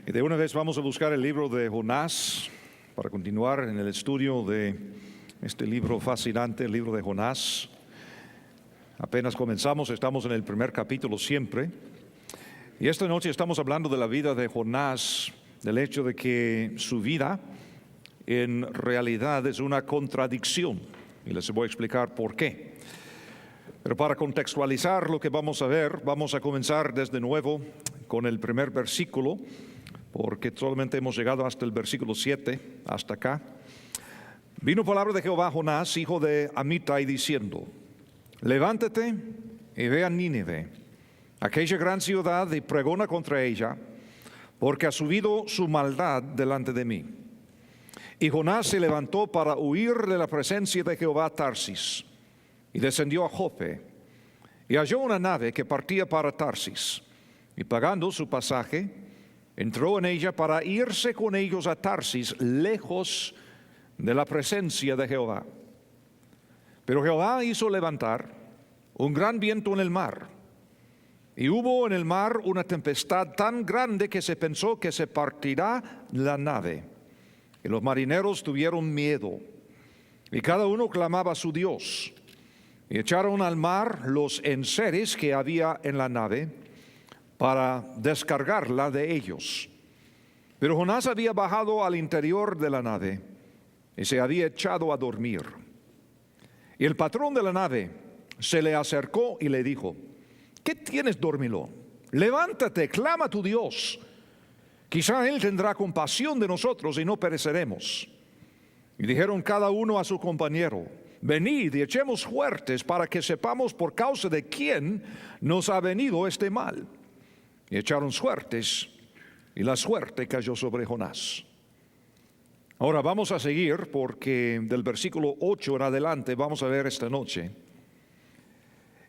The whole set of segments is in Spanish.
Y de una vez vamos a buscar el libro de Jonás para continuar en el estudio de este libro fascinante, el libro de Jonás. Apenas comenzamos, estamos en el primer capítulo siempre. Y esta noche estamos hablando de la vida de Jonás, del hecho de que su vida en realidad es una contradicción. Y les voy a explicar por qué. Pero para contextualizar lo que vamos a ver, vamos a comenzar desde nuevo con el primer versículo, porque solamente hemos llegado hasta el versículo 7, hasta acá. Vino palabra de Jehová a Jonás, hijo de Amitai, diciendo: levántate y ve a Nínive, aquella gran ciudad, y pregona contra ella, porque ha subido su maldad delante de mí. Y Jonás se levantó para huir de la presencia de Jehová a Tarsis, y descendió a Jope, y halló una nave que partía para Tarsis, y pagando su pasaje, entró en ella para irse con ellos a Tarsis, lejos de la presencia de Jehová. Pero Jehová hizo levantar un gran viento en el mar, y hubo en el mar una tempestad tan grande que se pensó que se partirá la nave. Y los marineros tuvieron miedo, y cada uno clamaba a su Dios. Y echaron al mar los enseres que había en la nave, para descargarla de ellos. Pero Jonás había bajado al interior de la nave y se había echado a dormir. Y el patrón de la nave se le acercó y le dijo: ¿qué tienes, dormilón? Levántate, clama a tu Dios. Quizá él tendrá compasión de nosotros y no pereceremos. Y dijeron cada uno a su compañero: venid y echemos suertes para que sepamos por causa de quién nos ha venido este mal. Y echaron suertes, y la suerte cayó sobre Jonás. Ahora vamos a seguir, porque del versículo 8 en adelante vamos a ver esta noche.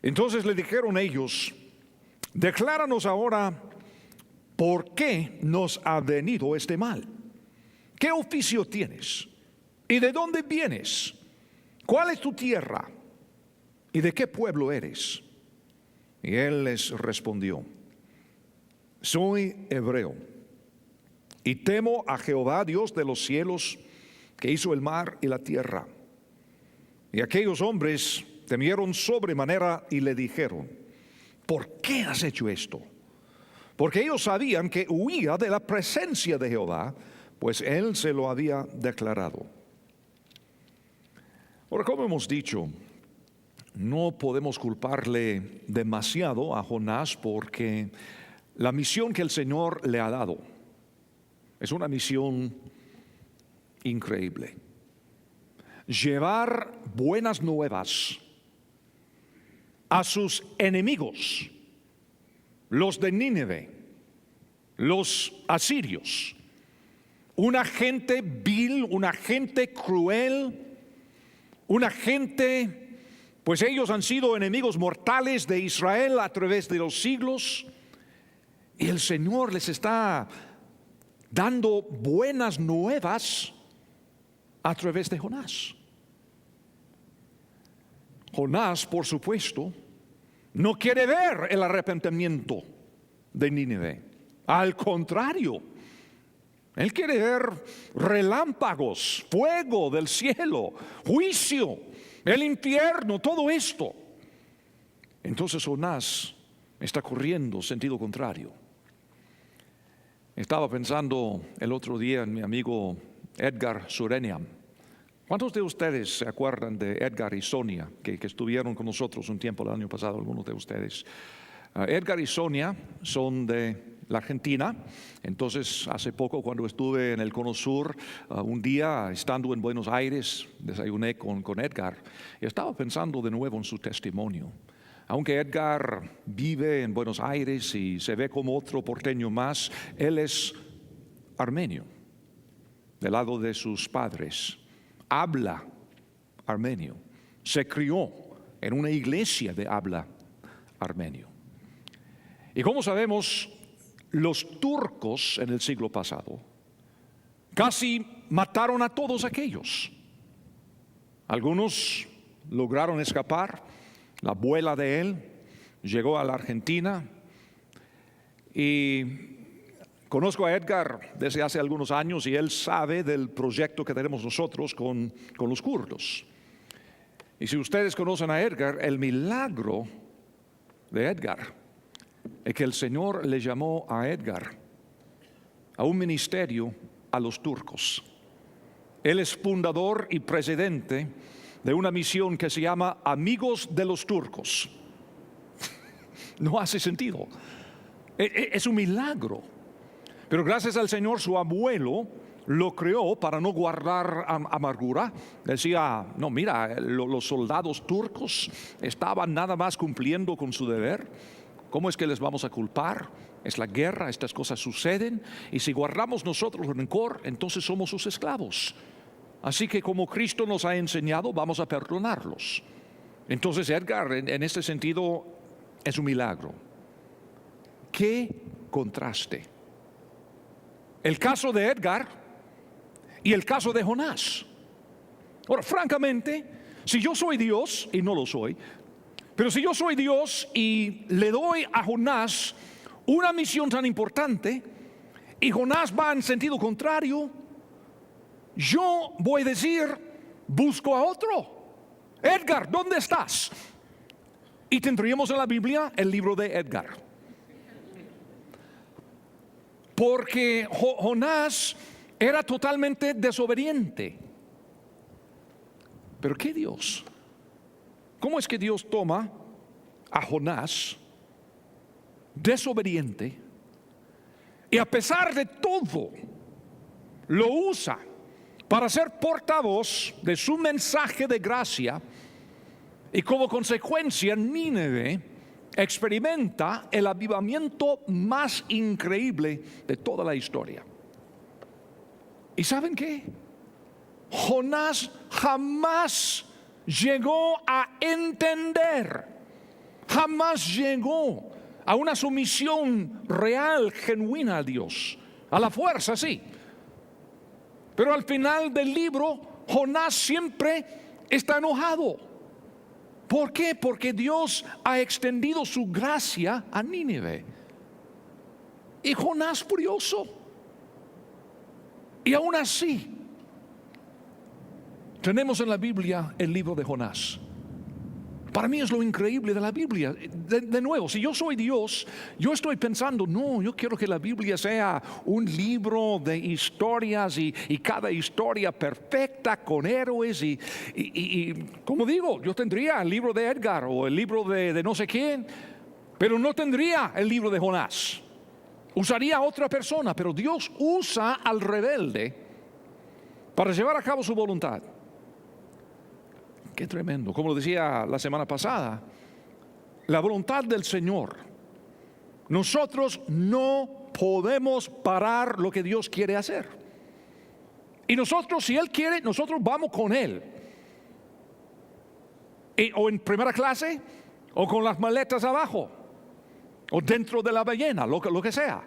Entonces le dijeron ellos: decláranos ahora por qué nos ha venido este mal. ¿Qué oficio tienes? ¿Y de dónde vienes? ¿Cuál es tu tierra? ¿Y de qué pueblo eres? Y él les respondió: soy hebreo, y temo a Jehová, Dios de los cielos, que hizo el mar y la tierra. Y aquellos hombres temieron sobremanera y le dijeron: ¿por qué has hecho esto? Porque ellos sabían que huía de la presencia de Jehová, pues él se lo había declarado. Ahora, como hemos dicho, no podemos culparle demasiado a Jonás, porque la misión que el Señor le ha dado es una misión increíble. Llevar buenas nuevas a sus enemigos, los de Nínive, los asirios, una gente vil, una gente cruel, una gente, pues ellos han sido enemigos mortales de Israel a través de los siglos. Y el Señor les está dando buenas nuevas a través de Jonás. Jonás, por supuesto, no quiere ver el arrepentimiento de Nínive. Al contrario, él quiere ver relámpagos, fuego del cielo, juicio, el infierno, todo esto. Entonces Jonás está corriendo sentido contrario. Estaba pensando el otro día en mi amigo Edgar Sureniam. ¿Cuántos de ustedes se acuerdan de Edgar y Sonia, que estuvieron con nosotros un tiempo el año pasado, algunos de ustedes? Edgar y Sonia son de la Argentina. Entonces, hace poco, cuando estuve en el Cono Sur, un día estando en Buenos Aires, desayuné con Edgar y estaba pensando de nuevo en su testimonio. Aunque Edgar vive en Buenos Aires y se ve como otro porteño más, él es armenio, del lado de sus padres. Habla armenio. Se crió en una iglesia de habla armenio. Y como sabemos, los turcos en el siglo pasado casi mataron a todos aquellos. Algunos lograron escapar. La abuela de él llegó a la Argentina y Conozco a Edgar desde hace algunos años y él sabe del proyecto que tenemos nosotros con los kurdos. Y si ustedes conocen a Edgar, el milagro de Edgar es que el Señor le llamó a Edgar a un ministerio a los turcos. Él es fundador y presidente de una misión que se llama Amigos de los Turcos. No hace sentido. Es un milagro. Pero gracias al Señor, su abuelo lo creó para no guardar amargura. Decía, no, mira, los soldados turcos estaban nada más cumpliendo con su deber. ¿Cómo es que les vamos a culpar? Es la guerra, estas cosas suceden. Y si guardamos nosotros rencor, entonces somos sus esclavos. Así que como Cristo nos ha enseñado, vamos a perdonarlos. Entonces Edgar, en este sentido, es un milagro. ¡Qué contraste! El caso de Edgar y el caso de Jonás. Ahora, francamente, si yo soy Dios, y no lo soy, pero si yo soy Dios y le doy a Jonás una misión tan importante y Jonás va en sentido contrario, yo voy a decir, busco a otro. Edgar, ¿dónde estás? Y tendríamos en la Biblia el libro de Edgar. Porque Jonás era totalmente desobediente. ¿Pero qué Dios? ¿Cómo es que Dios toma a Jonás, desobediente, y a pesar de todo, lo usa para ser portavoz de su mensaje de gracia? Y como consecuencia, Nínive experimenta el avivamiento más increíble de toda la historia. ¿Y saben qué? Jonás jamás llegó a entender, jamás llegó a una sumisión real, genuina a Dios. A la fuerza, sí. Pero al final del libro, Jonás siempre está enojado. ¿Por qué? Porque Dios ha extendido su gracia a Nínive. Y Jonás furioso. Y aún así, tenemos en la Biblia el libro de Jonás. Para mí es lo increíble de la Biblia. De nuevo, si yo soy Dios, yo estoy pensando, no, yo quiero que la Biblia sea un libro de historias y cada historia perfecta con héroes y como digo, yo tendría el libro de Edgar o el libro de no sé quién, pero no tendría el libro de Jonás. Usaría a otra persona, pero Dios usa al rebelde para llevar a cabo su voluntad. Qué tremendo. Como lo decía la semana pasada, la voluntad del Señor. Nosotros no podemos parar lo que Dios quiere hacer. Y nosotros, si Él quiere, nosotros vamos con Él. O en primera clase, o con las maletas abajo, o dentro de la ballena, lo que sea.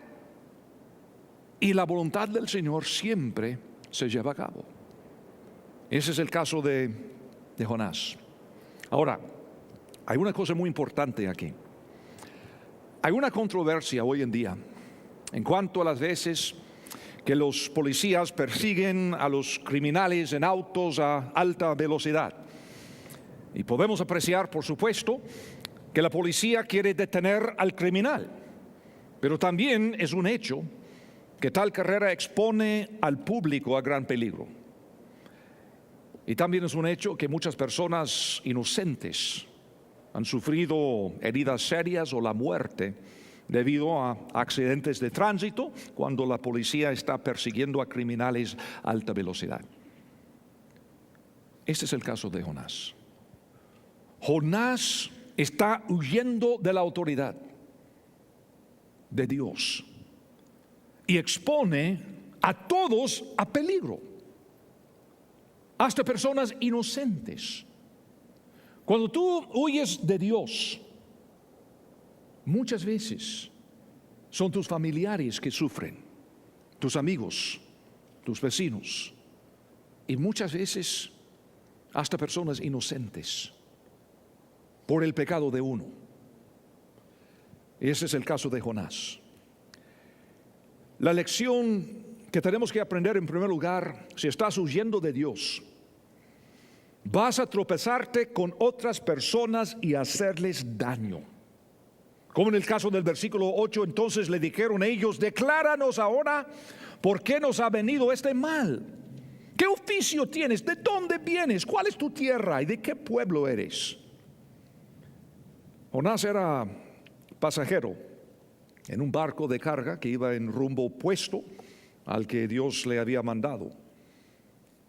Y la voluntad del Señor siempre se lleva a cabo. Ese es el caso de Jonás. Ahora, hay una cosa muy importante aquí. Hay una controversia hoy en día en cuanto a las veces que los policías persiguen a los criminales en autos a alta velocidad. Y podemos apreciar, por supuesto, que la policía quiere detener al criminal. Pero también es un hecho que tal carrera expone al público a gran peligro. Y también es un hecho que muchas personas inocentes han sufrido heridas serias o la muerte debido a accidentes de tránsito cuando la policía está persiguiendo a criminales a alta velocidad. Este es el caso de Jonás. Jonás está huyendo de la autoridad de Dios y expone a todos a peligro. Hasta personas inocentes. Cuando tú huyes de Dios, muchas veces son tus familiares que sufren, tus amigos, tus vecinos, y muchas veces hasta personas inocentes por el pecado de uno. Ese es el caso de Jonás. La lección que tenemos que aprender en primer lugar, si estás huyendo de Dios, vas a tropezarte con otras personas y hacerles daño. Como en el caso del versículo 8, entonces le dijeron ellos: decláranos ahora por qué nos ha venido este mal. ¿Qué oficio tienes? ¿De dónde vienes? ¿Cuál es tu tierra? ¿Y de qué pueblo eres? Jonás era pasajero en un barco de carga que iba en rumbo opuesto al que Dios le había mandado.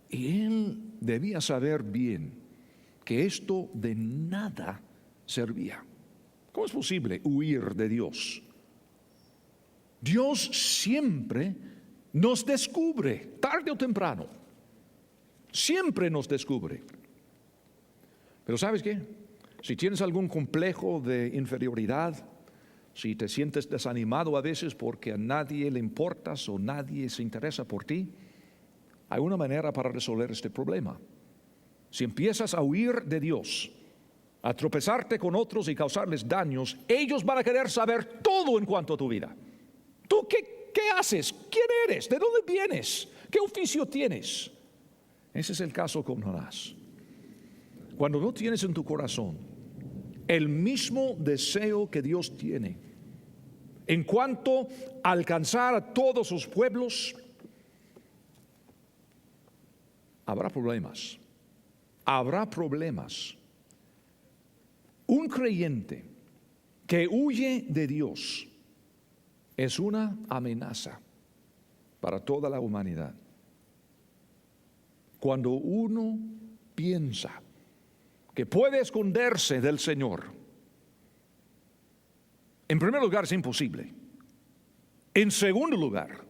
Y él debía saber bien que esto de nada servía. ¿Cómo es posible huir de Dios? Dios siempre nos descubre, tarde o temprano. Siempre nos descubre. Pero ¿sabes qué? Si tienes algún complejo de inferioridad, si te sientes desanimado a veces porque a nadie le importas o nadie se interesa por ti, hay una manera para resolver este problema. Si empiezas a huir de Dios, a tropezarte con otros y causarles daños, ellos van a querer saber todo en cuanto a tu vida. ¿Tú qué haces? ¿Quién eres? ¿De dónde vienes? ¿Qué oficio tienes? Ese es el caso con Jonás. Cuando no tienes en tu corazón el mismo deseo que Dios tiene en cuanto a alcanzar a todos sus pueblos, habrá problemas. Habrá problemas. Un creyente que huye de Dios es una amenaza para toda la humanidad. Cuando uno piensa que puede esconderse del Señor, en primer lugar es imposible. En segundo lugar,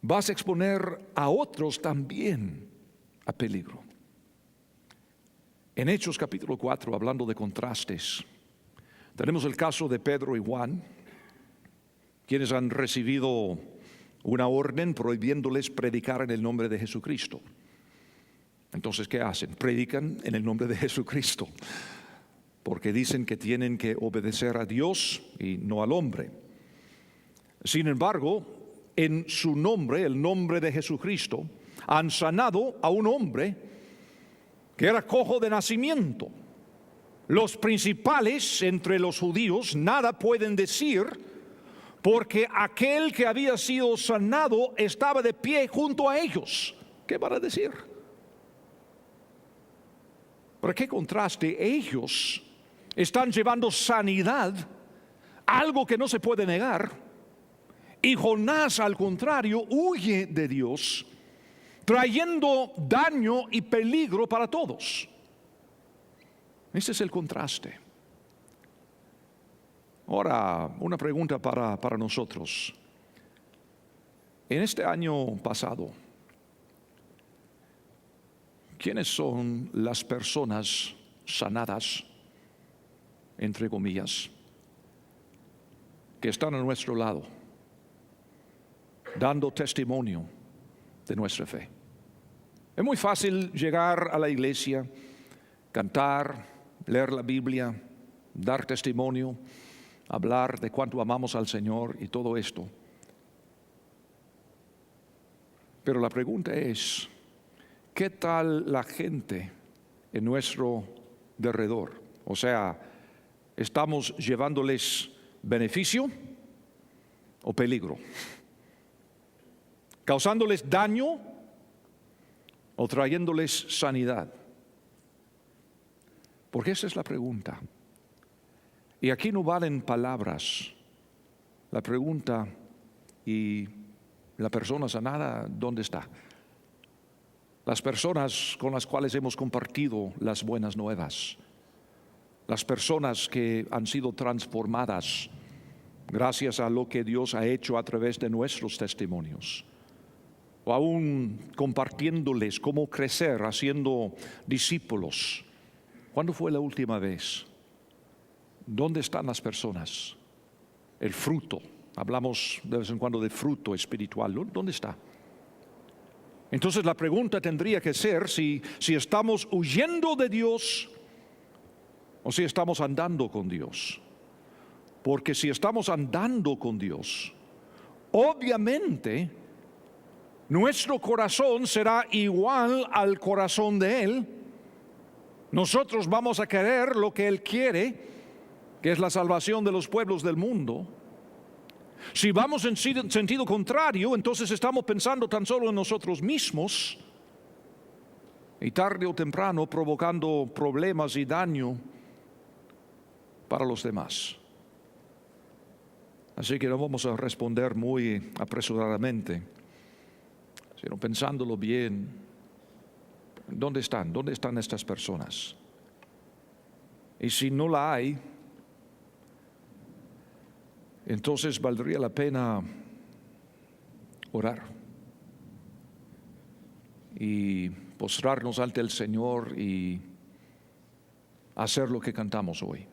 vas a exponer a otros también a peligro. En Hechos capítulo 4, hablando de contrastes, tenemos el caso de Pedro y Juan, quienes han recibido una orden prohibiéndoles predicar en el nombre de Jesucristo. Entonces, ¿qué hacen? Predican en el nombre de Jesucristo, porque dicen que tienen que obedecer a Dios y no al hombre. Sin embargo, en su nombre, el nombre de Jesucristo, han sanado a un hombre que era cojo de nacimiento. Los principales entre los judíos nada pueden decir, porque aquel que había sido sanado estaba de pie junto a ellos. ¿Qué van a decir? ¿Para qué contraste? Ellos están llevando sanidad, algo que no se puede negar, y Jonás, al contrario, huye de Dios, trayendo daño y peligro para todos. Ese es el contraste. Ahora, una pregunta para nosotros. En este año pasado, ¿quiénes son las personas sanadas, entre comillas, que están a nuestro lado, dando testimonio de nuestra fe? Es muy fácil llegar a la iglesia, cantar, leer la Biblia, dar testimonio, hablar de cuánto amamos al Señor y todo esto. Pero la pregunta es, ¿qué tal la gente en nuestro derredor? O sea, ¿estamos llevándoles beneficio o peligro? ¿Causándoles daño o trayéndoles sanidad? Porque esa es la pregunta. Y aquí no valen palabras. La pregunta: ¿y la persona sanada dónde está? Las personas con las cuales hemos compartido las buenas nuevas, las personas que han sido transformadas gracias a lo que Dios ha hecho a través de nuestros testimonios, o aún compartiéndoles cómo crecer, haciendo discípulos. ¿Cuándo fue la última vez? ¿Dónde están las personas? El fruto. Hablamos de vez en cuando de fruto espiritual. ¿Dónde está? Entonces la pregunta tendría que ser si estamos huyendo de Dios o si estamos andando con Dios. Porque si estamos andando con Dios, obviamente nuestro corazón será igual al corazón de Él. Nosotros vamos a querer lo que Él quiere, que es la salvación de los pueblos del mundo. Si vamos en sentido contrario, entonces estamos pensando tan solo en nosotros mismos y tarde o temprano provocando problemas y daño para los demás. Así que no vamos a responder muy apresuradamente, sino pensándolo bien. ¿Dónde están? ¿Dónde están estas personas? Y si no la hay, entonces valdría la pena orar y postrarnos ante el Señor y hacer lo que cantamos hoy.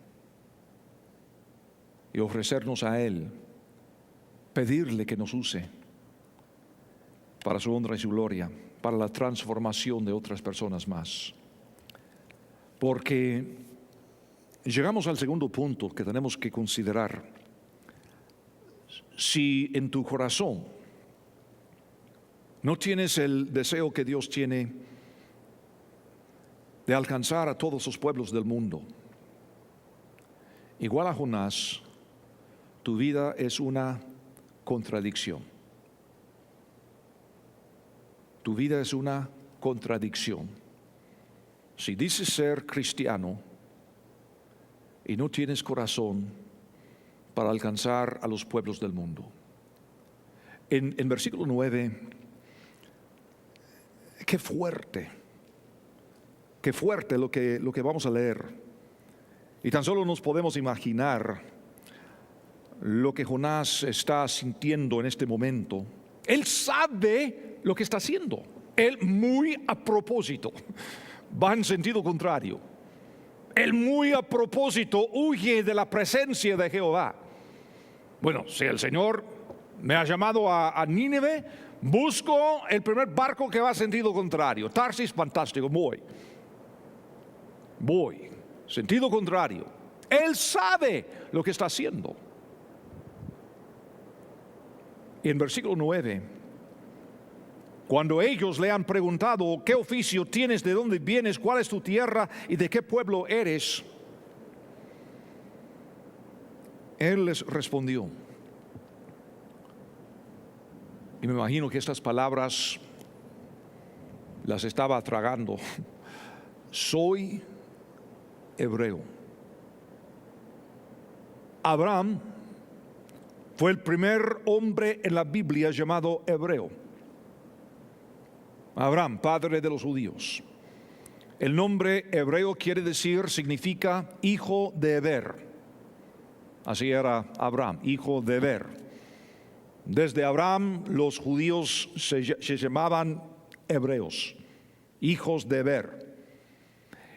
Y ofrecernos a Él, pedirle que nos use para su honra y su gloria, para la transformación de otras personas más. Porque llegamos al segundo punto que tenemos que considerar. Si en tu corazón no tienes el deseo que Dios tiene de alcanzar a todos los pueblos del mundo, igual a Jonás, tu vida es una contradicción. Tu vida es una contradicción. Si dices ser cristiano y no tienes corazón para alcanzar a los pueblos del mundo. En versículo 9, qué fuerte lo que vamos a leer. Y tan solo nos podemos imaginar lo que Jonás está sintiendo en este momento. Él sabe lo que está haciendo. Él muy a propósito va en sentido contrario. Él muy a propósito huye de la presencia de Jehová. Bueno, si el Señor me ha llamado a Nínive, busco el primer barco que va en sentido contrario. Tarsis, fantástico, voy, sentido contrario. Él sabe lo que está haciendo. Y en versículo 9, cuando ellos le han preguntado, ¿qué oficio tienes, de dónde vienes, cuál es tu tierra y de qué pueblo eres?, Él les respondió. Y me imagino que estas palabras las estaba tragando. Soy hebreo. Abraham fue el primer hombre en la Biblia llamado hebreo. Abraham, padre de los judíos. El nombre hebreo significa hijo de Heber. Así era Abraham, hijo de Heber. Desde Abraham los judíos se llamaban hebreos, hijos de Heber.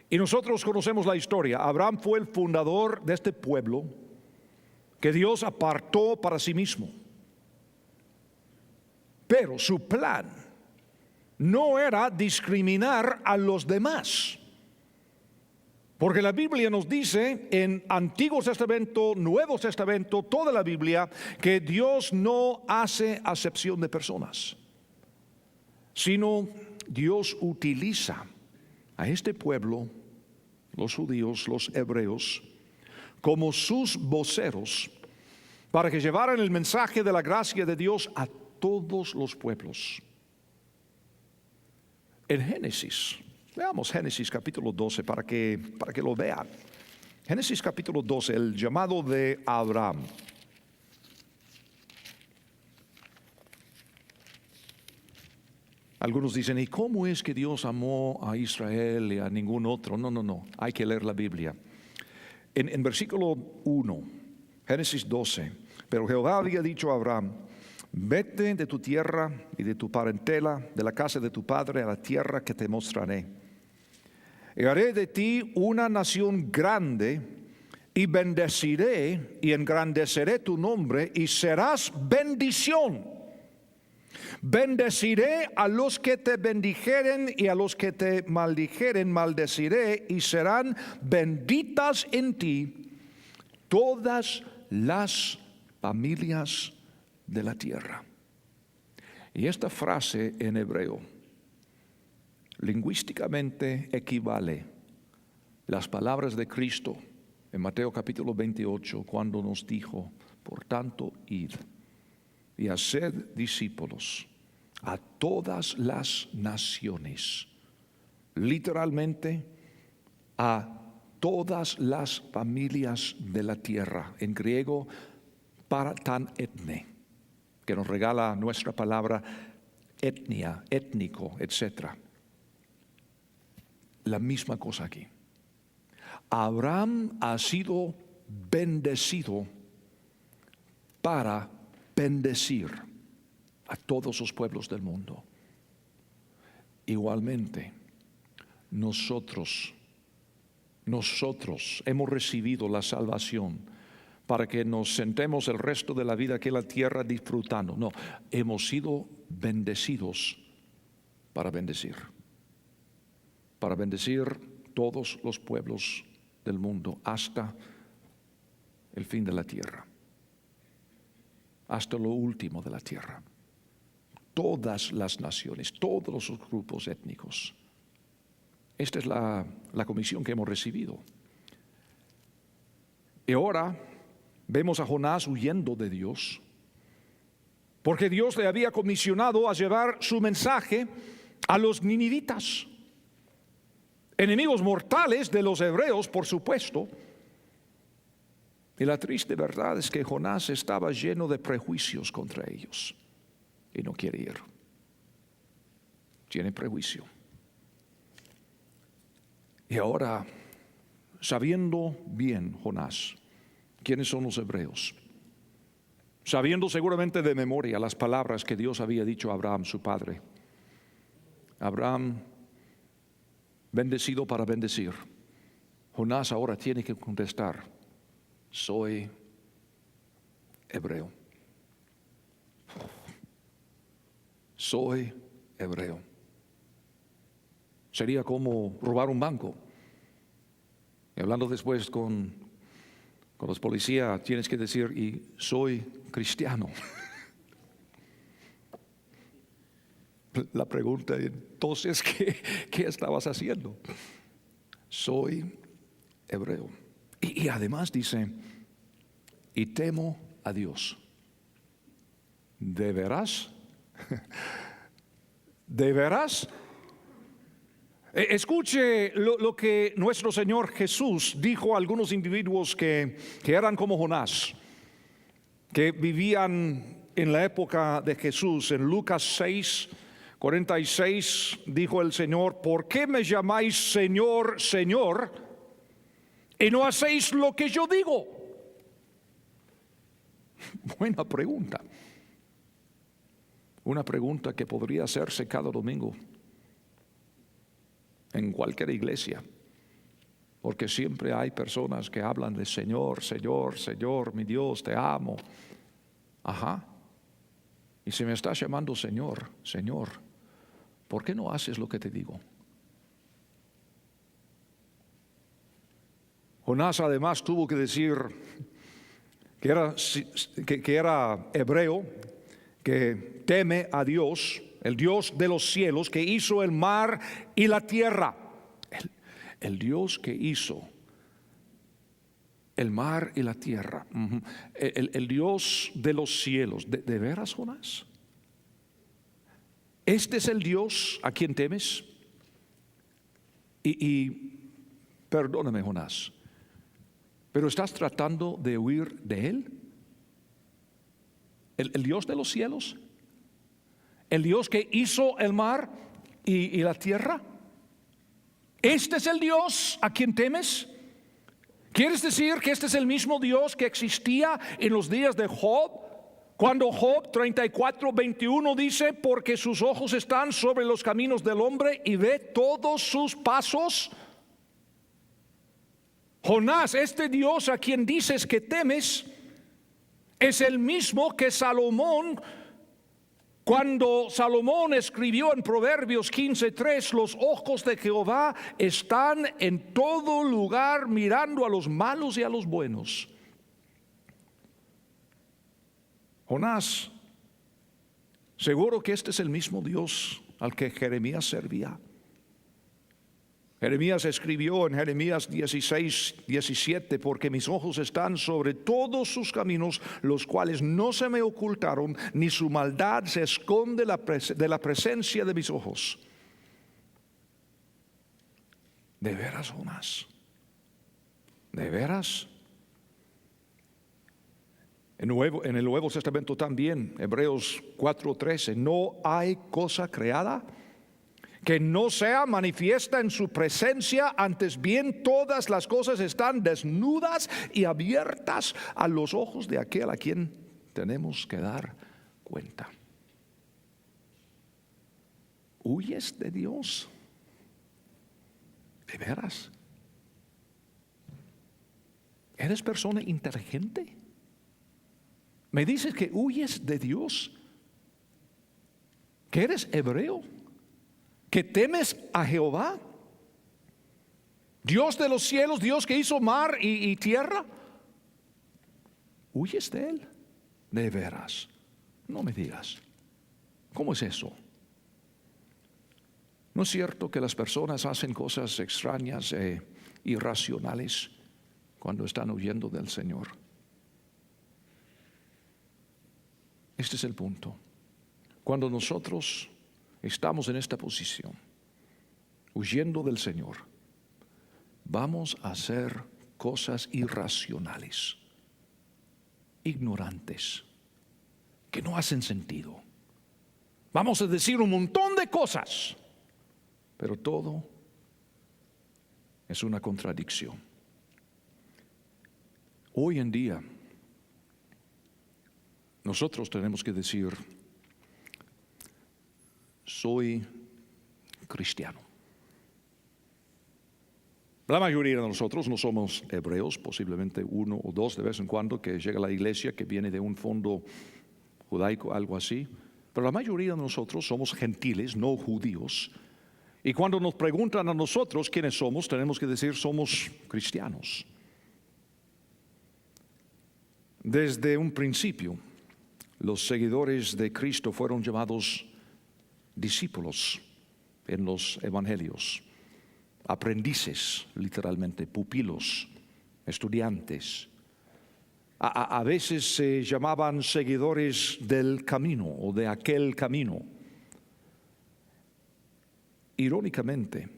Y nosotros conocemos la historia. Abraham fue el fundador de este pueblo que Dios apartó para sí mismo. Pero su plan no era discriminar a los demás. Porque la Biblia nos dice en Antiguo Testamento, Nuevo Testamento, toda la Biblia, que Dios no hace acepción de personas, sino Dios utiliza a este pueblo, los judíos, los hebreos, como sus voceros para que llevaran el mensaje de la gracia de Dios a todos los pueblos. En Génesis, veamos Génesis capítulo 12 para que lo vean. Génesis capítulo 12, el llamado de Abraham. Algunos dicen, ¿y cómo es que Dios amó a Israel y a ningún otro? No, hay que leer la Biblia. En versículo 1, Génesis 12, pero Jehová había dicho a Abraham, vete de tu tierra y de tu parentela, de la casa de tu padre, a la tierra que te mostraré. Y haré de ti una nación grande, y bendeciré y engrandeceré tu nombre, y serás bendición. Bendeciré a los que te bendijeren, y a los que te maldijeren maldeciré, y serán benditas en ti todas las familias de la tierra. Y esta frase en hebreo lingüísticamente equivale las palabras de Cristo en Mateo capítulo 28, cuando nos dijo: por tanto, id y haced discípulos a todas las naciones. Literalmente, a todas las familias de la tierra. En griego, paratan etne, que nos regala nuestra palabra etnia, étnico, etc. La misma cosa aquí. Abraham ha sido bendecido para bendecir a todos los pueblos del mundo. Igualmente, nosotros hemos recibido la salvación para que nos sentemos el resto de la vida aquí en la tierra disfrutando. No, hemos sido bendecidos para bendecir todos los pueblos del mundo hasta el fin de la tierra, hasta lo último de la tierra. Todas las naciones, todos los grupos étnicos. Esta es la comisión que hemos recibido. Y ahora vemos a Jonás huyendo de Dios, porque Dios le había comisionado a llevar su mensaje a los ninivitas, enemigos mortales de los hebreos, por supuesto. Y la triste verdad es que Jonás estaba lleno de prejuicios contra ellos y no quiere ir. Tiene prejuicio. Y ahora, sabiendo bien Jonás quiénes son los hebreos, sabiendo seguramente de memoria las palabras que Dios había dicho a Abraham, su padre, Abraham, bendecido para bendecir, Jonás ahora tiene que contestar: soy hebreo. Soy hebreo. Sería como robar un banco. Y hablando después con los policías, tienes que decir: y soy cristiano. La pregunta entonces, ¿qué estabas haciendo? Soy hebreo. Y además dice: y temo a Dios. ¿De veras? ¿De veras? Escuche lo que nuestro Señor Jesús dijo a algunos individuos que eran como Jonás, que vivían en la época de Jesús. En Lucas 6:46 dijo el Señor: ¿por qué me llamáis Señor, Señor, y no hacéis lo que yo digo? Buena pregunta. Una pregunta que podría hacerse cada domingo en cualquier iglesia, porque siempre hay personas que hablan de Señor, Señor, Señor, mi Dios, te amo. Ajá. Y si me estás llamando Señor, Señor, ¿por qué no haces lo que te digo? Jonás además tuvo que decir que era hebreo, que teme a Dios, el Dios de los cielos, que hizo el mar y la tierra. El Dios que hizo el mar y la tierra. El Dios de los cielos. ¿De veras, Jonás? ¿Este es el Dios a quien temes? Y perdóname, Jonás, ¿pero estás tratando de huir de Él? ¿El Dios de los cielos? ¿El Dios que hizo el mar y la tierra? ¿Este es el Dios a quien temes? ¿Quieres decir que este es el mismo Dios que existía en los días de Job? Cuando Job 34:21 dice: porque sus ojos están sobre los caminos del hombre y ve todos sus pasos. Jonás, este Dios a quien dices que temes es el mismo que Salomón, cuando Salomón escribió en Proverbios 15:3: los ojos de Jehová están en todo lugar, mirando a los malos y a los buenos. Jonás Seguro que este es el mismo Dios al que Jeremías servía. Jeremías escribió en Jeremías 16:17, porque mis ojos están sobre todos sus caminos, los cuales no se me ocultaron, ni su maldad se esconde de la presencia de mis ojos. ¿De veras, Jonás? ¿De veras? En el Nuevo Testamento también, Hebreos 4:13, no hay cosa creada que no sea manifiesta en su presencia, antes bien todas las cosas están desnudas y abiertas a los ojos de aquel a quien tenemos que dar cuenta. ¿Huyes de Dios? ¿De veras? ¿Eres persona inteligente? ¿Me dices que huyes de Dios? ¿Que eres hebreo? ¿Que temes a Jehová? Dios de los cielos, Dios que hizo mar y tierra. ¿Huyes de Él? De veras. No me digas. ¿Cómo es eso? ¿No es cierto que las personas hacen cosas extrañas e irracionales cuando están huyendo del Señor? Este es el punto. Cuando nosotros estamos en esta posición, huyendo del Señor, vamos a hacer cosas irracionales, ignorantes, que no hacen sentido. Vamos a decir un montón de cosas, pero todo es una contradicción. Hoy en día, nosotros tenemos que decir: soy cristiano. La mayoría de nosotros no somos hebreos, posiblemente uno o dos de vez en cuando que llega a la iglesia que viene de un fondo judaico, algo así. Pero la mayoría de nosotros somos gentiles, no judíos. Y cuando nos preguntan a nosotros quiénes somos, tenemos que decir: somos cristianos. Desde un principio, los seguidores de Cristo fueron llamados discípulos en los evangelios, aprendices, literalmente, pupilos, estudiantes. A veces se llamaban seguidores del camino o de aquel camino. Irónicamente,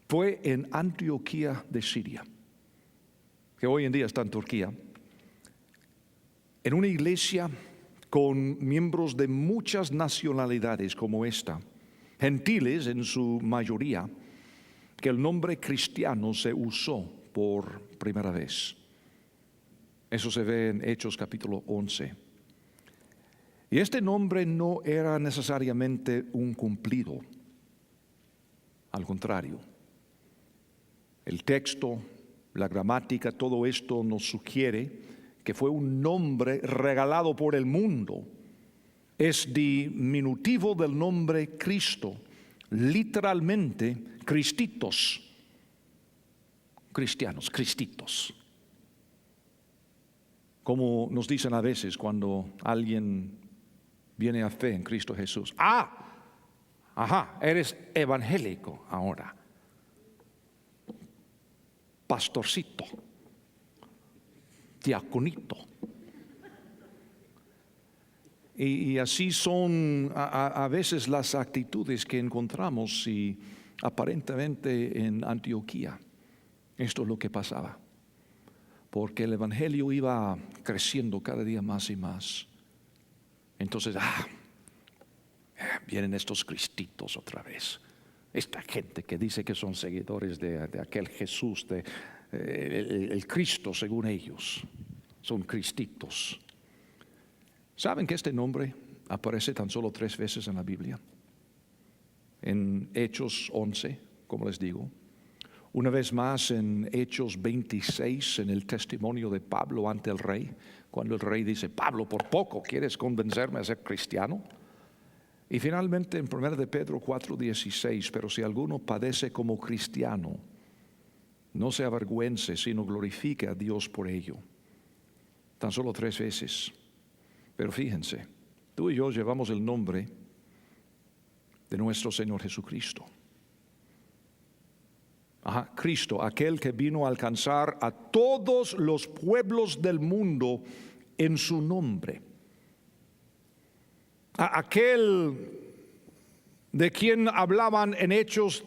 fue en Antioquía de Siria, que hoy en día está en Turquía, en una iglesia con miembros de muchas nacionalidades como esta, gentiles en su mayoría, que el nombre cristiano se usó por primera vez. Eso se ve en Hechos capítulo 11. Y este nombre no era necesariamente un cumplido. Al contrario, el texto, la gramática, todo esto nos sugiere que fue un nombre regalado por el mundo. Es diminutivo del nombre Cristo, literalmente cristitos, cristianos, cristitos. Como nos dicen a veces cuando alguien viene a fe en Cristo Jesús: eres evangélico ahora, pastorcito, diaconito. Y así son a veces las actitudes que encontramos, y aparentemente en Antioquía esto es lo que pasaba, porque el evangelio iba creciendo cada día más y más. Entonces, vienen estos cristitos otra vez, esta gente que dice que son seguidores de aquel Jesús, el Cristo según ellos, son cristitos. ¿Saben que este nombre aparece tan solo 3 veces en la Biblia? En Hechos 11, como les digo. Una vez más en Hechos 26, en el testimonio de Pablo ante el rey, cuando el rey dice: Pablo, por poco quieres convencerme a ser cristiano. Y finalmente en 1 de Pedro 4:16, pero si alguno padece como cristiano, no se avergüence, sino glorifique a Dios por ello. Tan solo 3 veces. Pero fíjense, Tú y yo llevamos el nombre de nuestro Señor Jesucristo. Cristo, aquel que vino a alcanzar a todos los pueblos del mundo en su nombre. Aquel de quien hablaban en Hechos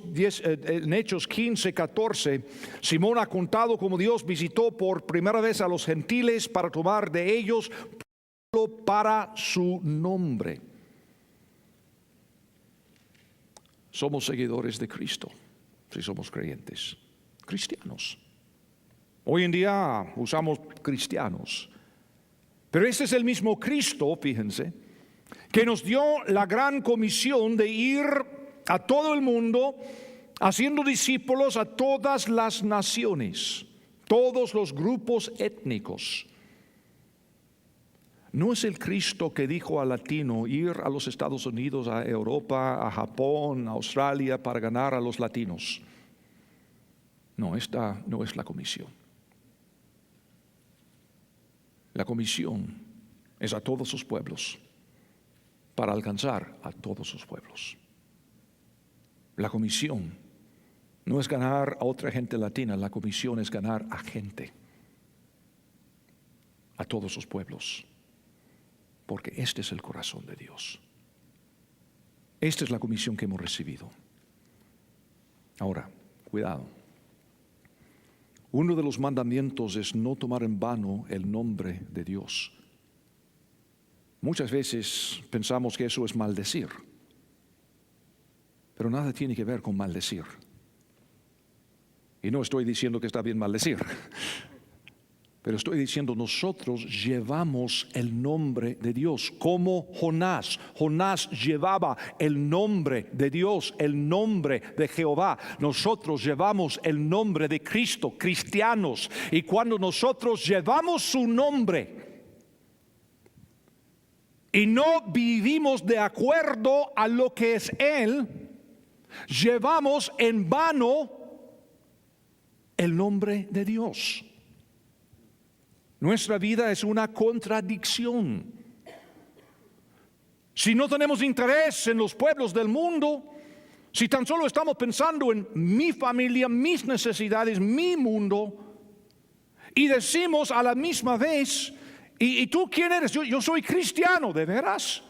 15, 14, Simón ha contado cómo Dios visitó por primera vez a los gentiles para tomar de ellos pueblo para su nombre. Somos seguidores de Cristo, si somos creyentes, cristianos. Hoy en día usamos cristianos, pero este es el mismo Cristo, fíjense, que nos dio la gran comisión de ir a todo el mundo haciendo discípulos a todas las naciones, todos los grupos étnicos. No es el Cristo que dijo al latino ir a los Estados Unidos, a Europa, a Japón, a Australia para ganar a los latinos. No, esta no es la comisión. La comisión es a todos sus pueblos, para alcanzar a todos sus pueblos. La comisión no es ganar a otra gente latina, la comisión es ganar a gente, a todos sus pueblos, porque este es el corazón de Dios. Esta es la comisión que hemos recibido. Ahora, cuidado. Uno de los mandamientos es no tomar en vano el nombre de Dios. Muchas veces pensamos que eso es maldecir, pero nada tiene que ver con maldecir. Y no estoy diciendo que está bien maldecir, pero estoy diciendo nosotros llevamos el nombre de Dios, como Jonás. Jonás llevaba el nombre de Dios, el nombre de Jehová. Nosotros llevamos el nombre de Cristo, cristianos. Y cuando nosotros llevamos su nombre y no vivimos de acuerdo a lo que es Él, llevamos en vano el nombre de Dios. Nuestra vida es una contradicción. Si no tenemos interés en los pueblos del mundo, si tan solo estamos pensando en mi familia, mis necesidades, mi mundo, y decimos a la misma vez, ¿y tú quién eres? Yo soy cristiano, ¿de veras?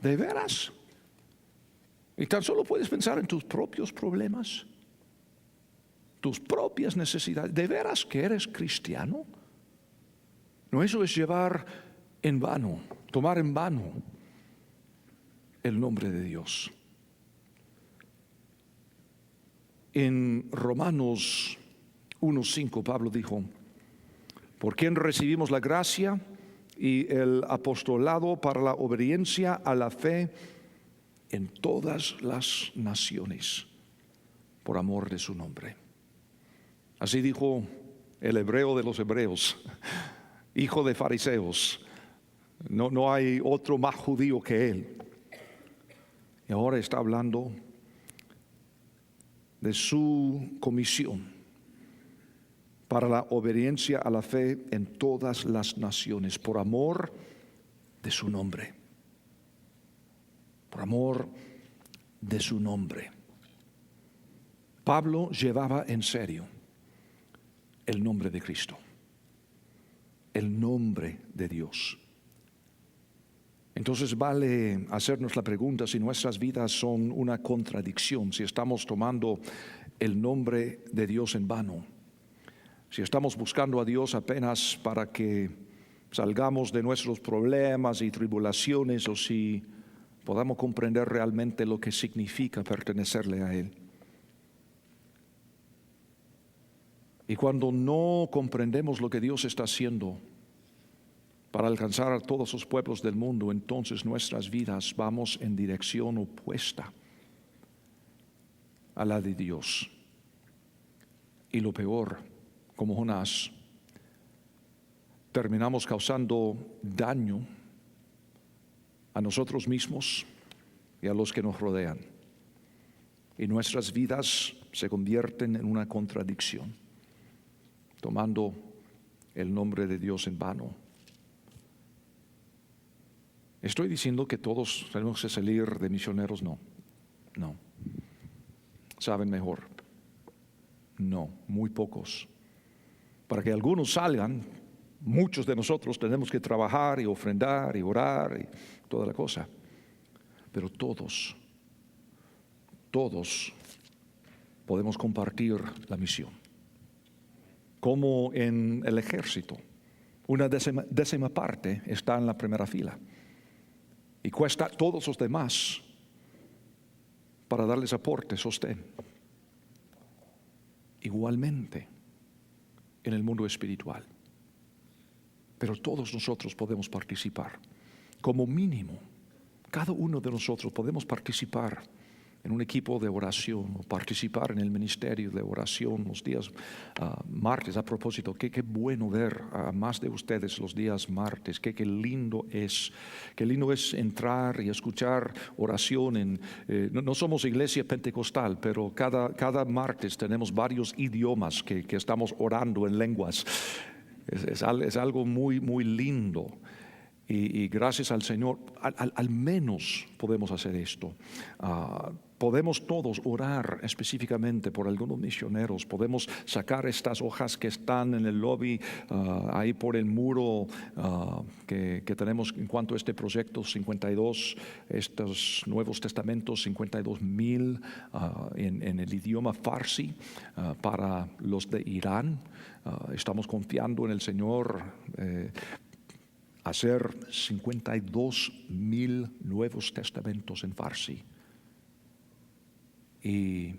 ¿De veras? Y tan solo puedes pensar en tus propios problemas, tus propias necesidades. ¿De veras que eres cristiano? No, eso es llevar en vano, tomar en vano el nombre de Dios. En Romanos 1:5 Pablo dijo: por quien recibimos la gracia y el apostolado para la obediencia a la fe en todas las naciones, por amor de su nombre. Así dijo el hebreo de los hebreos, hijo de fariseos. No hay otro más judío que él. Y ahora está hablando de su comisión para la obediencia a la fe en todas las naciones, por amor de su nombre. Por amor de su nombre. Pablo llevaba en serio el nombre de Cristo, el nombre de Dios. Entonces vale hacernos la pregunta si nuestras vidas son una contradicción, si estamos tomando el nombre de Dios en vano, si estamos buscando a Dios apenas para que salgamos de nuestros problemas y tribulaciones, o si podamos comprender realmente lo que significa pertenecerle a Él. Y cuando no comprendemos lo que Dios está haciendo para alcanzar a todos los pueblos del mundo, entonces nuestras vidas vamos en dirección opuesta a la de Dios. Y lo peor, como Jonás, terminamos causando daño a nosotros mismos y a los que nos rodean. Y nuestras vidas se convierten en una contradicción, tomando el nombre de Dios en vano. ¿Estoy diciendo que todos tenemos que salir de misioneros? No, no. ¿Saben mejor? No, muy pocos. Para que algunos salgan, muchos de nosotros tenemos que trabajar y ofrendar y orar y toda la cosa. Pero todos podemos compartir la misión. Como en el ejército, una décima parte está en la primera fila y cuesta a todos los demás para darles aporte, sostén. Igualmente en el mundo espiritual. Pero todos nosotros podemos participar. Como mínimo, cada uno de nosotros podemos participar en un equipo de oración o participar en el ministerio de oración los días martes. A propósito, qué bueno ver a más de ustedes los días martes. Qué lindo es. Qué lindo es entrar y escuchar oración. No somos iglesia pentecostal, pero cada martes tenemos varios idiomas que estamos orando en lenguas. Es algo muy, muy lindo. Y gracias al Señor, al menos podemos hacer esto. Podemos todos orar específicamente por algunos misioneros. Podemos sacar estas hojas que están en el lobby, ahí por el muro que tenemos en cuanto a este proyecto 52, estos Nuevos Testamentos 52,000 en el idioma farsi para los de Irán. Estamos confiando en el Señor hacer 52,000 Nuevos Testamentos en farsi. Y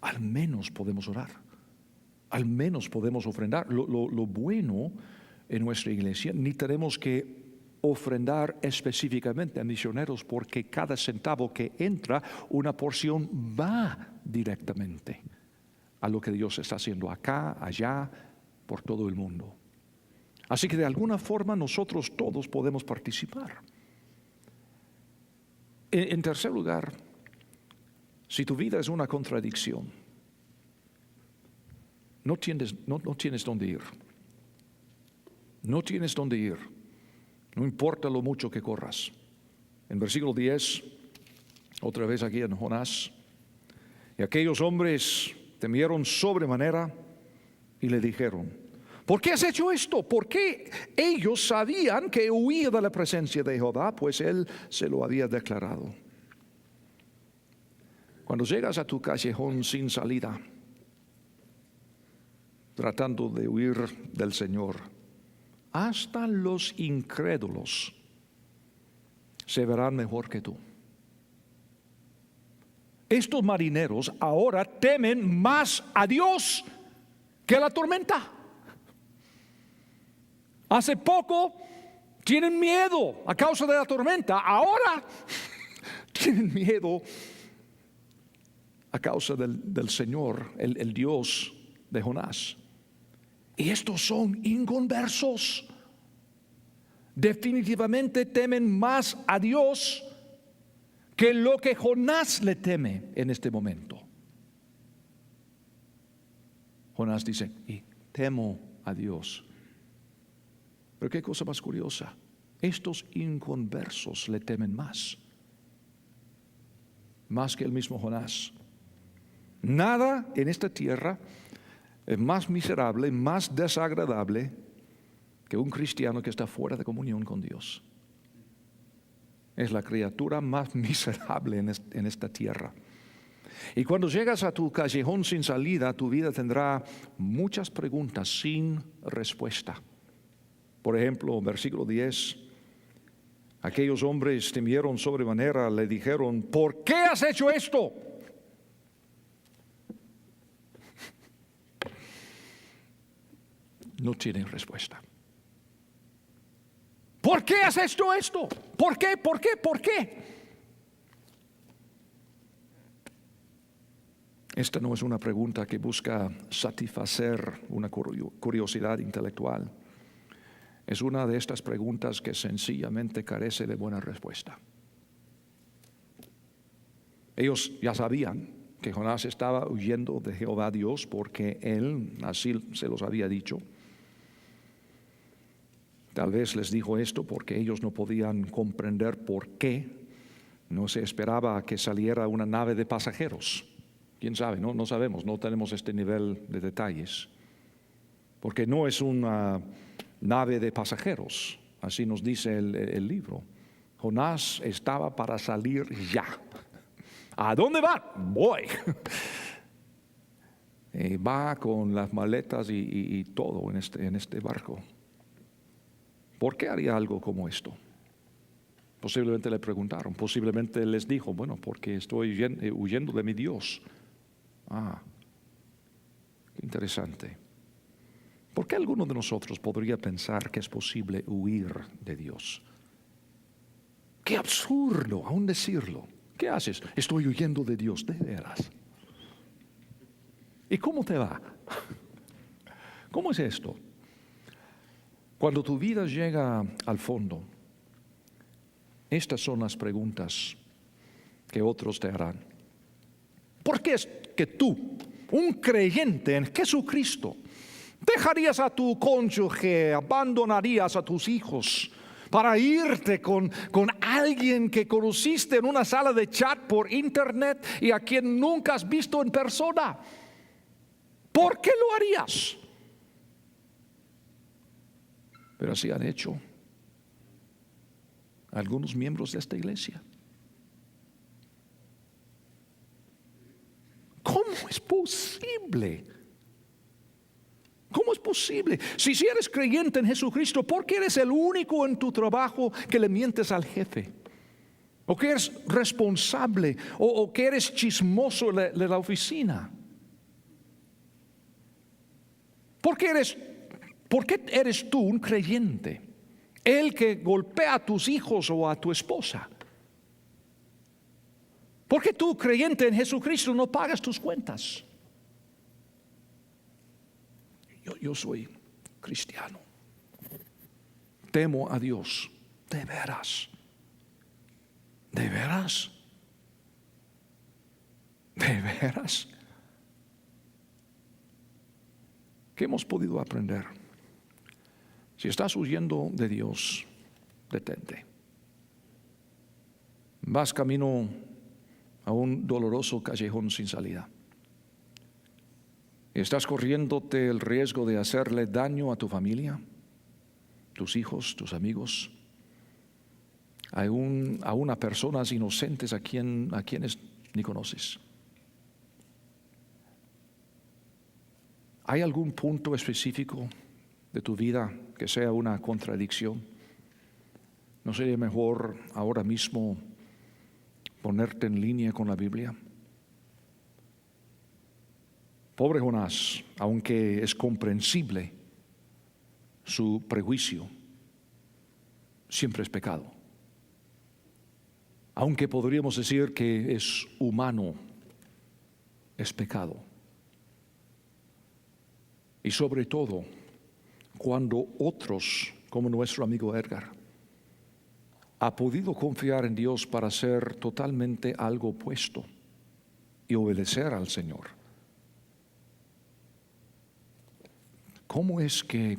al menos podemos orar, al menos podemos ofrendar. Lo bueno en nuestra iglesia, ni tenemos que ofrendar específicamente a misioneros, porque cada centavo que entra, una porción va directamente a lo que Dios está haciendo acá, allá, por todo el mundo. Así que de alguna forma nosotros todos podemos participar. En tercer lugar, si tu vida es una contradicción, no tienes dónde ir. No tienes dónde ir. No importa lo mucho que corras. En versículo 10, otra vez aquí en Jonás, y aquellos hombres temieron sobremanera y le dijeron: ¿por qué has hecho esto? Porque ellos sabían que huía de la presencia de Jehová, pues él se lo había declarado. Cuando llegas a tu callejón sin salida, tratando de huir del Señor, hasta los incrédulos se verán mejor que tú. Estos marineros ahora temen más a Dios que a la tormenta. Hace poco tienen miedo a causa de la tormenta, ahora tienen miedo a causa del Señor, el Dios de Jonás. Y estos son inconversos. Definitivamente temen más a Dios que lo que Jonás le teme en este momento. Jonás dice: y temo a Dios. Pero qué cosa más curiosa, estos inconversos le temen más que el mismo Jonás. Nada en esta tierra es más miserable, más desagradable que un cristiano que está fuera de comunión con Dios. Es la criatura más miserable en esta tierra. Y cuando llegas a tu callejón sin salida, tu vida tendrá muchas preguntas sin respuesta. Por ejemplo, versículo 10, aquellos hombres temieron sobremanera, le dijeron: ¿por qué has hecho esto? No tienen respuesta. ¿Por qué has hecho esto? ¿Por qué? ¿Por qué? ¿Por qué? Esta no es una pregunta que busca satisfacer una curiosidad intelectual. Es una de estas preguntas que sencillamente carece de buena respuesta. Ellos ya sabían que Jonás estaba huyendo de Jehová Dios, porque él así se los había dicho. Tal vez les dijo esto porque ellos no podían comprender por qué no se esperaba que saliera una nave de pasajeros. ¿Quién sabe? No sabemos, no tenemos este nivel de detalles. Porque no es una nave de pasajeros, así nos dice el libro. Jonás estaba para salir ya. ¿A dónde va? Voy. Va con las maletas y todo en este barco. ¿Por qué haría algo como esto? Posiblemente le preguntaron, posiblemente les dijo, bueno, porque estoy huyendo de mi Dios. Qué interesante. ¿Por qué alguno de nosotros podría pensar que es posible huir de Dios? Qué absurdo aún decirlo. ¿Qué haces? Estoy huyendo de Dios, de veras. ¿Y cómo te va? ¿Cómo es esto? Cuando tu vida llega al fondo, estas son las preguntas que otros te harán. ¿Por qué es que tú, un creyente en Jesucristo, dejarías a tu cónyuge, abandonarías a tus hijos para irte con alguien que conociste en una sala de chat por internet y a quien nunca has visto en persona? ¿Por qué lo harías? Pero así han hecho algunos miembros de esta iglesia. ¿Cómo es posible? ¿Cómo es posible? Si eres creyente en Jesucristo, ¿por qué eres el único en tu trabajo que le mientes al jefe? ¿O que eres responsable? ¿O que eres chismoso de la oficina? ¿Por qué eres tú un creyente? El que golpea a tus hijos o a tu esposa. ¿Por qué tú, creyente en Jesucristo, no pagas tus cuentas? Yo soy cristiano. Temo a Dios. De veras. ¿De veras? ¿De veras? ¿Qué hemos podido aprender? Si estás huyendo de Dios, detente. Vas camino a un doloroso callejón sin salida. ¿Estás corriéndote el riesgo de hacerle daño a tu familia, tus hijos, tus amigos, aún a personas inocentes a quienes ni conoces? ¿Hay algún punto específico de tu vida que sea una contradicción? ¿No sería mejor ahora mismo ponerte en línea con la Biblia? Pobre Jonás, aunque es comprensible su prejuicio, siempre es pecado. Aunque podríamos decir que es humano, es pecado. Y sobre todo, cuando otros, como nuestro amigo Edgar, ha podido confiar en Dios para ser totalmente algo opuesto y obedecer al Señor. ¿Cómo es que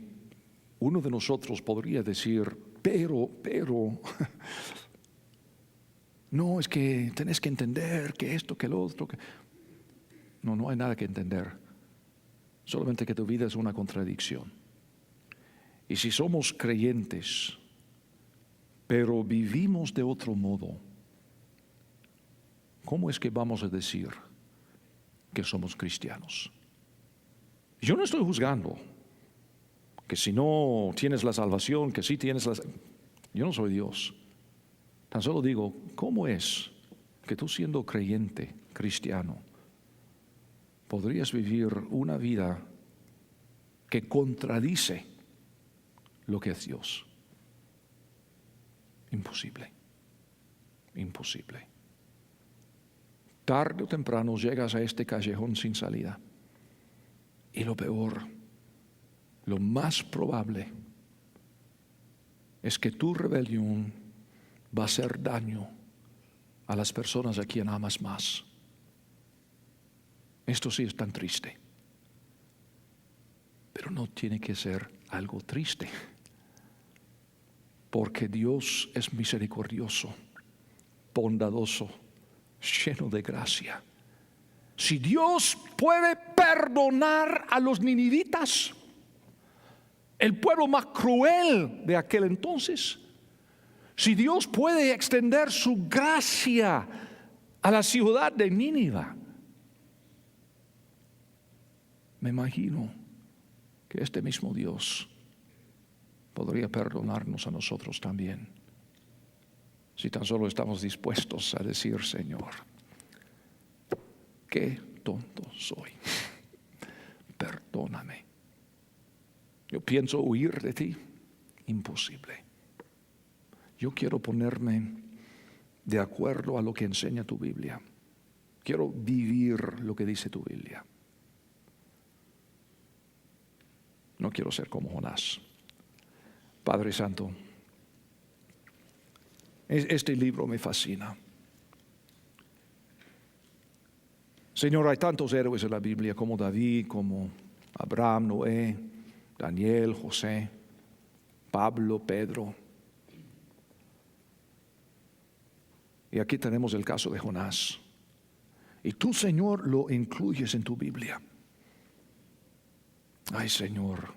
uno de nosotros podría decir, pero, no, es que tenés que entender que esto, que lo otro, que... No hay nada que entender. Solamente que tu vida es una contradicción. Y si somos creyentes, pero vivimos de otro modo, ¿cómo es que vamos a decir que somos cristianos? Yo no estoy juzgando que si no tienes la salvación, que sí tienes la... Yo no soy Dios. Tan solo digo, ¿cómo es que tú, siendo creyente, cristiano, podrías vivir una vida que contradice lo que es Dios? Imposible. Imposible. Tarde o temprano llegas a este callejón sin salida. Y lo peor, lo más probable, es que tu rebelión va a hacer daño a las personas a quien amas más. Esto sí es tan triste, pero no tiene que ser algo triste. porque Dios es misericordioso, bondadoso, lleno de gracia. Si Dios puede perdonar a los ninivitas, el pueblo más cruel de aquel entonces, si Dios puede extender su gracia a la ciudad de Nínive, me imagino que este mismo Dios podría perdonarnos a nosotros también, si tan solo estamos dispuestos a decir: Señor, qué tonto soy, perdóname. Yo pienso huir de ti, imposible. Yo quiero ponerme de acuerdo a lo que enseña tu Biblia. Quiero vivir lo que dice tu Biblia. No quiero ser como Jonás. Padre Santo, este libro me fascina. Señor, hay tantos héroes en la Biblia como David, como Abraham, Noé, Daniel, José, Pablo, Pedro. Y aquí tenemos el caso de Jonás. Y tú, Señor, lo incluyes en tu Biblia. Ay, Señor,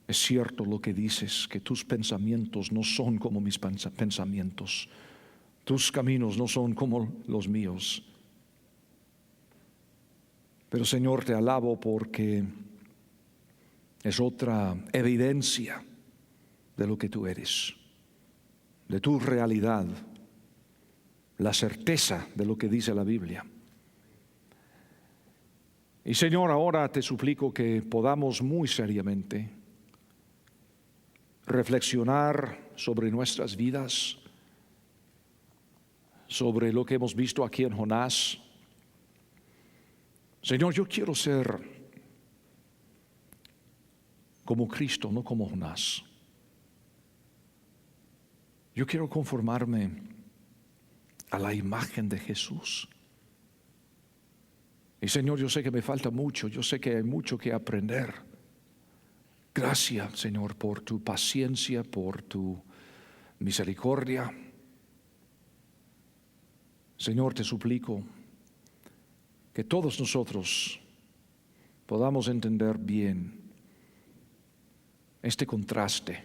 es cierto lo que dices, que tus pensamientos no son como mis pensamientos. Tus caminos no son como los míos. Pero, Señor, te alabo porque es otra evidencia de lo que tú eres, de tu realidad, la certeza de lo que dice la Biblia. Y, Señor, ahora te suplico que podamos muy seriamente reflexionar sobre nuestras vidas, sobre lo que hemos visto aquí en Jonás. Señor, yo quiero ser como Cristo, no como Jonás. Yo quiero conformarme a la imagen de Jesús. Y, Señor, yo sé que me falta mucho, yo sé que hay mucho que aprender. Gracias, Señor, por tu paciencia, por tu misericordia. Señor, te suplico que todos nosotros podamos entender bien este contraste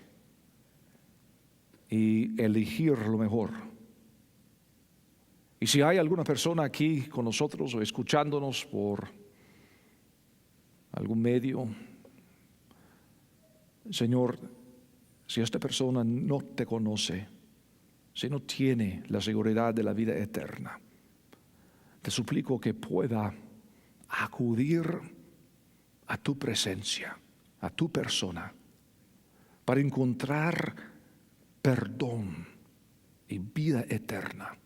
y elegir lo mejor. Y si hay alguna persona aquí con nosotros o escuchándonos por algún medio, Señor, si esta persona no te conoce, si no tiene la seguridad de la vida eterna, te suplico que pueda acudir a tu presencia, a tu persona, para encontrar perdón y vida eterna,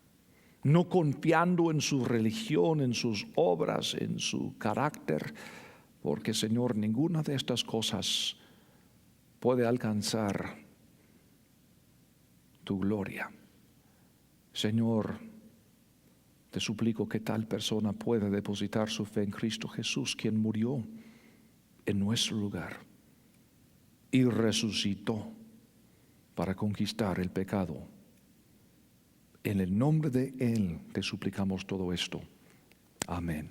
no confiando en su religión, en sus obras, en su carácter, porque, Señor, ninguna de estas cosas puede alcanzar tu gloria. Señor, te suplico que tal persona pueda depositar su fe en Cristo Jesús, quien murió en nuestro lugar y resucitó para conquistar el pecado. En el nombre de Él te suplicamos todo esto. Amén.